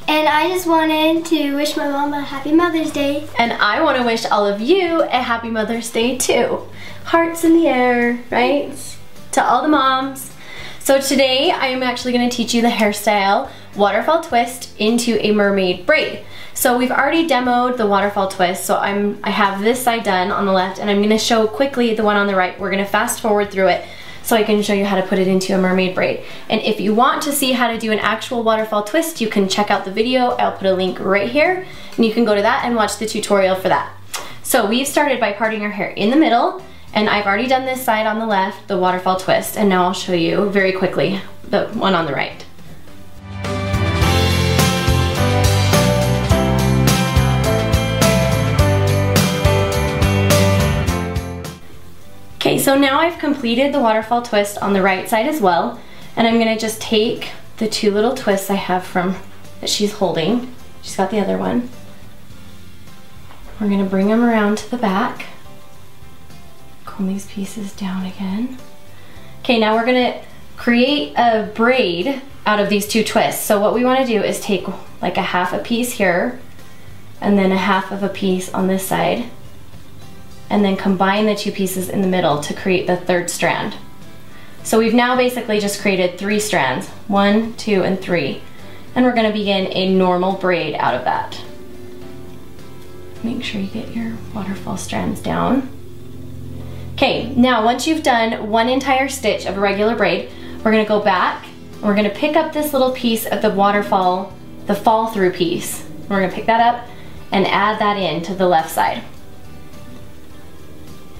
And I just wanted to wish my mom a happy Mother's Day. And I want to wish all of you a happy Mother's Day too. Hearts in the air, right? To all the moms. So today I am actually going to teach you the hairstyle waterfall twist into a mermaid braid. So we've already demoed the waterfall twist, so I have this side done on the left, and I'm going to show quickly the one on the right. We're going to fast forward through it so I can show you how to put it into a mermaid braid. And if you want to see how to do an actual waterfall twist, you can check out the video. I'll put a link right here, and you can go to that and watch the tutorial for that. So we've started by parting our hair in the middle, and I've already done this side on the left, the waterfall twist, and now I'll show you very quickly the one on the right. Okay, so now I've completed the waterfall twist on the right side as well, and I'm gonna just take the two little twists I have from that she's holding. She's got the other one. We're gonna bring them around to the back. Comb these pieces down again. Okay, now we're gonna create a braid out of these two twists. So what we wanna do is take like a half a piece here, and then a half of a piece on this side, and then combine the two pieces in the middle to create the third strand. So we've now basically just created 3 strands, 1, 2, and 3. And we're gonna begin a normal braid out of that. Make sure you get your waterfall strands down. Okay, now once you've done one entire stitch of a regular braid, we're gonna go back, and we're gonna pick up this little piece of the waterfall, the fall through piece. We're gonna pick that up and add that in to the left side.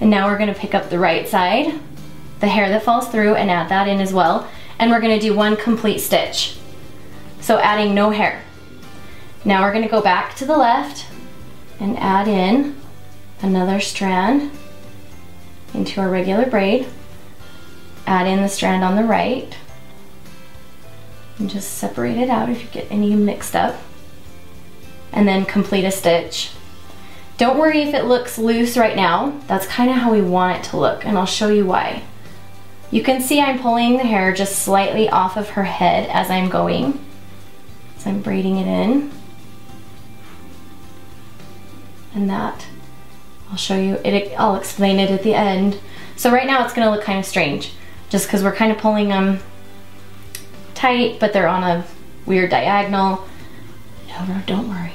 And now we're gonna pick up the right side, the hair that falls through, and add that in as well. And we're gonna do one complete stitch. So adding no hair. Now we're gonna go back to the left and add in another strand into our regular braid. Add in the strand on the right. And just separate it out if you get any mixed up. And then complete a stitch. Don't worry if it looks loose right now. That's kind of how we want it to look, and I'll show you why. You can see I'm pulling the hair just slightly off of her head as I'm going. So I'm braiding it in. And that, I'll show you, I'll explain it at the end. So right now it's gonna look kind of strange, just because we're kind of pulling them tight, but they're on a weird diagonal. No, don't worry.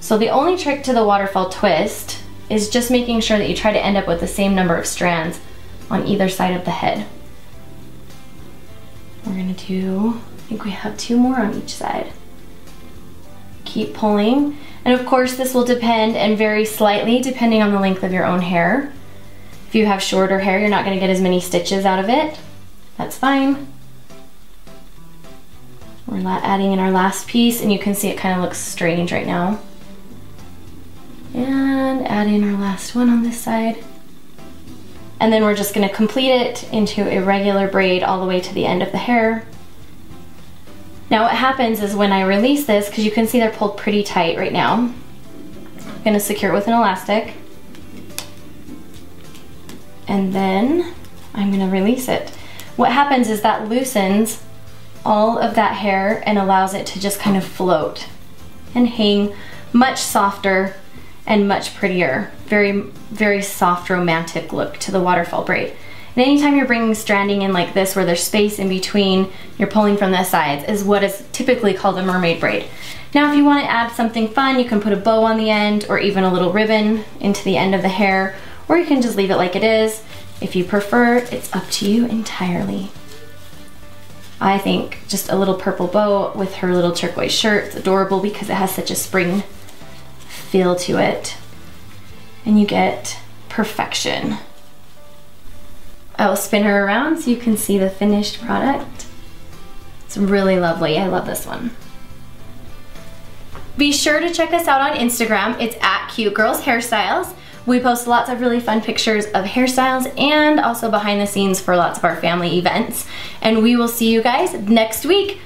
So the only trick to the waterfall twist is just making sure that you try to end up with the same number of strands on either side of the head. We're gonna do, I think we have 2 more on each side. Keep pulling, and of course this will depend and vary slightly depending on the length of your own hair. If you have shorter hair, you're not gonna get as many stitches out of it. That's fine. We're adding in our last piece, and you can see it kind of looks strange right now. And add in our last one on this side. And then we're just gonna complete it into a regular braid all the way to the end of the hair. Now what happens is when I release this, because you can see they're pulled pretty tight right now, I'm gonna secure it with an elastic. And then I'm gonna release it. What happens is that loosens all of that hair and allows it to just kind of float and hang much softer and much prettier. Very, very soft, romantic look to the waterfall braid. And anytime you're bringing stranding in like this, where there's space in between, you're pulling from the sides, is what is typically called a mermaid braid. Now if you want to add something fun, you can put a bow on the end, or even a little ribbon into the end of the hair, or you can just leave it like it is. If you prefer, it's up to you entirely. I think just a little purple bow with her little turquoise shirt, it's adorable because it has such a spring feel to it, and you get perfection. I'll spin her around so you can see the finished product. It's really lovely. I love this one. Be sure to check us out on Instagram. It's @CuteGirlsHairstyles. We post lots of really fun pictures of hairstyles and also behind the scenes for lots of our family events. And we will see you guys next week